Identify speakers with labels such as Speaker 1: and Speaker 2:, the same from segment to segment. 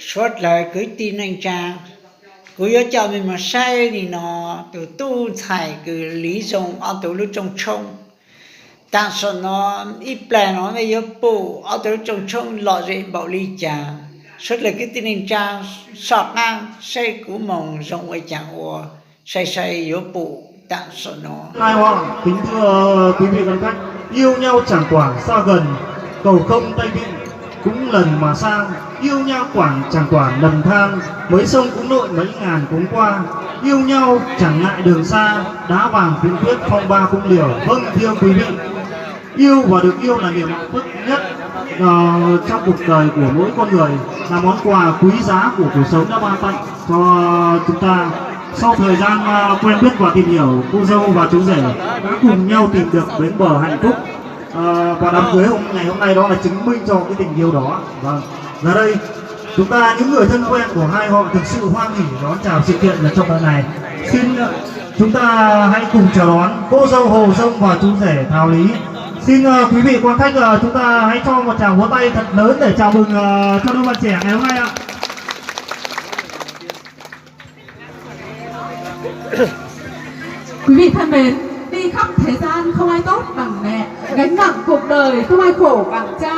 Speaker 1: suốt lời cứ tin anh cha cứ nhớ cho mình mà sai thì nó từ tu thải cứ lý dùng ở từ lúc trong ta sợ nó ít bè nó mới nhớ bù ở từ lúc trong lọ gì bảo lý cha suốt lời cứ tin anh cha sọt ngang say cú mộng rộng ấy chẳng của say nhớ bù ta sợ nó.
Speaker 2: Hai Hoàng kính thưa quý vị khán khách, yêu nhau chẳng quản xa gần, cầu không tay vịn cũng lần mà sang, yêu nhau chẳng quản lầm than, mấy sông cũng nội mấy ngàn cũng qua, yêu nhau chẳng ngại đường xa, đá vàng phiến quyết phong ba cũng liều. Vâng thưa quý vị, yêu và được yêu là niềm hạnh phúc nhất trong cuộc đời của mỗi con người, là món quà quý giá của cuộc sống đã ban tặng cho chúng ta. Sau thời gian quen biết và tìm hiểu, cô dâu và chú rể đã cùng nhau tìm được bến bờ hạnh phúc, và đám cưới ngày hôm nay đó là chứng minh cho cái tình yêu đó. Vâng, giờ đây chúng ta những người thân quen của hai họ thực sự hoan hỉ đón chào sự kiện trong lần này. Xin chúng ta hãy cùng chào đón cô dâu Hồ Sông và chú rể Thảo Lý. Xin quý vị quan khách chúng ta hãy cho một tràng vỗ tay thật lớn để chào mừng cho đôi bạn trẻ ngày hôm nay ạ.
Speaker 3: Quý vị thân mến, đi khắp thế gian không ai tốt bằng mẹ, gánh nặng cuộc đời không ai khổ bằng cha,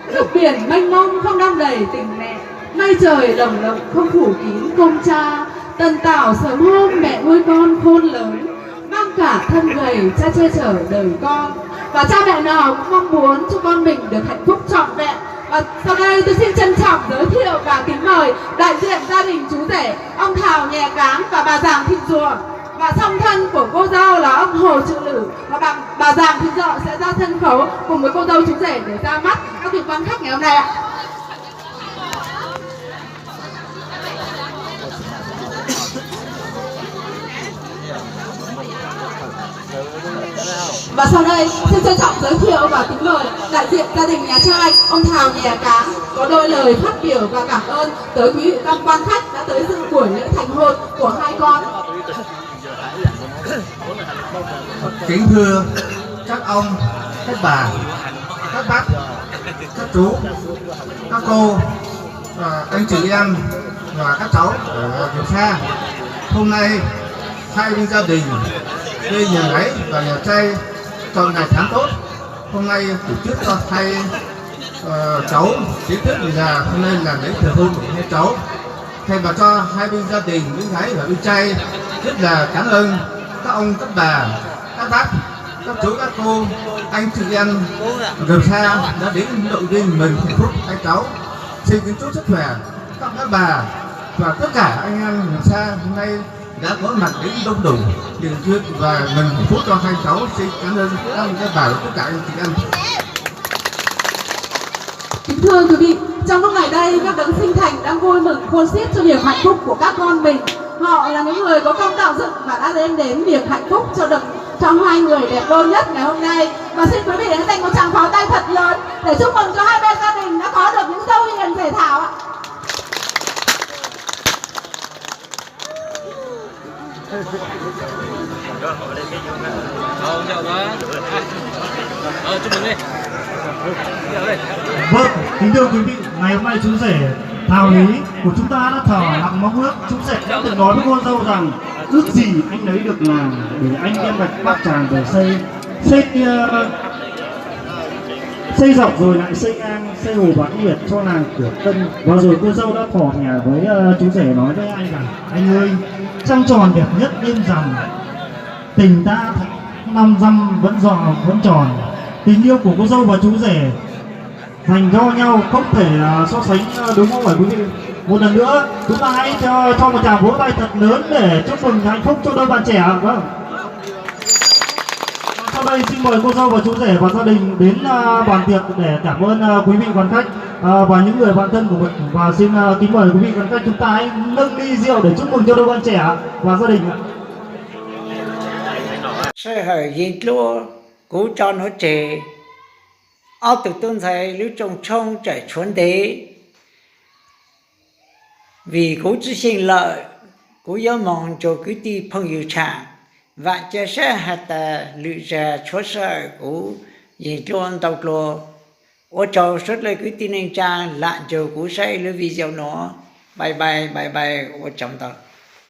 Speaker 3: nước biển mênh mông không đong đầy tình mẹ, mây trời lồng lộng không phủ kín công cha, tần tảo sớm hôm mẹ nuôi con khôn lớn, mang cả thân gầy cha che chở đời con, và cha mẹ nào cũng mong muốn cho con mình được hạnh phúc trọn vẹn. Và sau đây tôi xin trân trọng giới thiệu và kính mời đại diện gia đình chú rể ông Thảo Nhè Cáng và bà Giàng Thị Rùa, và song thân của cô dâu là ông Hồ Trự Lử và bà Giàng Thị Rọ sẽ ra sân khấu cùng với cô dâu chú rể để ra mắt các vị quan khách ngày hôm nay ạ. Và sau đây xin trân trọng giới thiệu và kính mời đại diện gia đình nhà trai ông Thảo Nhè Cáng có đôi lời phát biểu và cảm ơn tới quý vị quan khách đã tới dự buổi lễ thành hôn của hai con.
Speaker 4: Kính thưa các ông, các bà, các bác, các chú, các cô, anh chị em và các cháu ở vùng xa. Hôm nay hai bên gia đình bên nhà gái và nhà trai chọn ngày tháng tốt. Hôm nay tổ chức cho hai cháu chính thức về nhà. Hôm nay là lễ thờ hôn của hai cháu. Thay mặt cho hai bên gia đình, bên gái và bên trai rất là cảm ơn các ông, các bà, các bác, các chú, các cô, anh chị em gần xa đã đến động viên mình hạnh phúc hai cháu. Xin kính chúc sức khỏe các bà và tất cả anh em gần xa hôm nay đã có mặt đến đông đủ tiền duyên và mình hạnh phúc cho hai cháu. Xin cảm ơn các ông, các bà và tất cả anh chị em.
Speaker 3: Kính thưa quý vị, trong lúc này đây các đấng sinh thành đang vui mừng khôn xiết cho niềm hạnh phúc của các con mình. Họ là những người có công tạo dựng và đã đem đến niềm hạnh phúc cho hai người đẹp đôi nhất ngày hôm nay. Và xin quý vị hãy dành một tràng pháo tay thật lớn để chúc mừng cho hai bên gia đình đã có được những dâu hiền thể thảo ạ.
Speaker 5: Chúc mừng đi.
Speaker 2: Vâng, kính thưa quý vị, ngày hôm nay chú rể Thảo Lý của chúng ta đã thở lặng mong ước. Chú rể đã từng nói với cô dâu rằng ước gì anh lấy được làng để anh đem gạch bát tràng về xây dọc rồi lại xây ngang, xây hồ Bán Nguyệt cho làng Cửa Tân. Và rồi cô dâu đã thỏ thẻ với chú rể nói với anh rằng anh ơi, trăng tròn đẹp nhất đêm rằm, tình ta năm dăm vẫn tròn. Tình yêu của cô dâu và chú rể dành cho nhau không thể so sánh, đúng không phải quý vị? Một lần nữa chúng ta hãy cho một tràng vỗ tay thật lớn để chúc mừng hạnh phúc cho đôi bạn trẻ. Vâng. Sau đây xin mời cô dâu và chú rể và gia đình đến bàn tiệc để cảm ơn quý vị quan khách và những người bạn thân của mình. Và xin kính mời quý vị quan khách chúng ta hãy nâng ly rượu để chúc mừng cho đôi bạn trẻ và gia đình.
Speaker 1: Sẽ hỏi gì lúa cú cho nó trẻ ao từ tương thầy lưu trong chạy chuẩn đế vì cú chỉ xin lợi cú nhớ mong cho cứ đi phong yêu trạng và chia sẻ hạt lựa ra chỗ sở cú gì luôn tàu lúa ở chỗ suốt lời cứ tin anh cha lại cho cú say lưu video nó bye bye bye bye 我讲到。